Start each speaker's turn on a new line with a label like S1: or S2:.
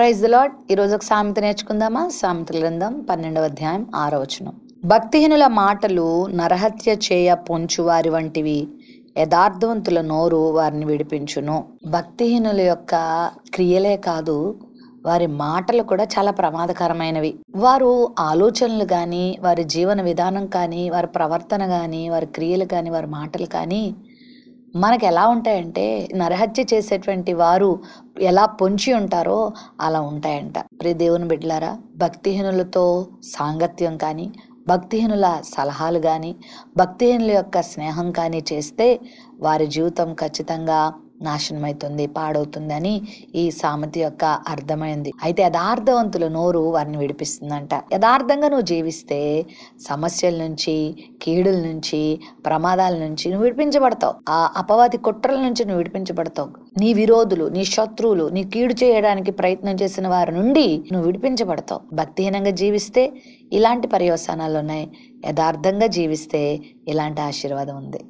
S1: Praise the lord. ఈరోజు ఒక సామెత నేర్చుకుందామా? సామెతల గ్రంథం 12వ అధ్యాయం 6వ వచనం. భక్తిహీనుల మాటలు నరహత్య చేయ పొంచువారి వంటివి, యథార్థవంతుల నోరు వారిని విడిపించును. భక్తిహీనుల యొక్క క్రియలే కాదు, వారి మాటలు కూడా చాలా ప్రమాదకరమైనవి. వారు ఆలోచనలు కానీ, వారి జీవన విధానం కానీ, వారి ప్రవర్తన కానీ, వారి క్రియలు కానీ, వారి మాటలు కానీ మనకు ఎలా ఉంటాయంటే, నరహత్య చేసేటువంటి వారు ఎలా పొంచి ఉంటారో అలా ఉంటాయంట. ప్రియ దేవుని బిడ్డలారా, భక్తిహీనులతో సాంగత్యం కానీ, భక్తిహీనుల సలహాలు కానీ, భక్తిహీనుల యొక్క స్నేహం కానీ చేస్తే వారి జీవితం ఖచ్చితంగా నాశనమవుతుంది, పాడవుతుంది అని ఈ సామెత యొక్క అర్థమైంది. అయితే యథార్థవంతుల నోరు వారిని విడిపిస్తుందంట. యథార్థంగా నువ్వు జీవిస్తే సమస్యల నుంచి, కీడుల నుంచి, ప్రమాదాల నుంచి నువ్వు విడిపించబడతావు. ఆ అపవాది కుట్రల నుంచి నువ్వు విడిపించబడతావు. నీ విరోధులు, నీ శత్రువులు, నీ కీడు చేయడానికి ప్రయత్నం చేసిన వారి నుండి నువ్వు విడిపించబడతావు. భక్తిహీనంగా జీవిస్తే ఇలాంటి పర్యవసానాలు ఉన్నాయి, యథార్థంగా జీవిస్తే ఇలాంటి ఆశీర్వాదం ఉంది.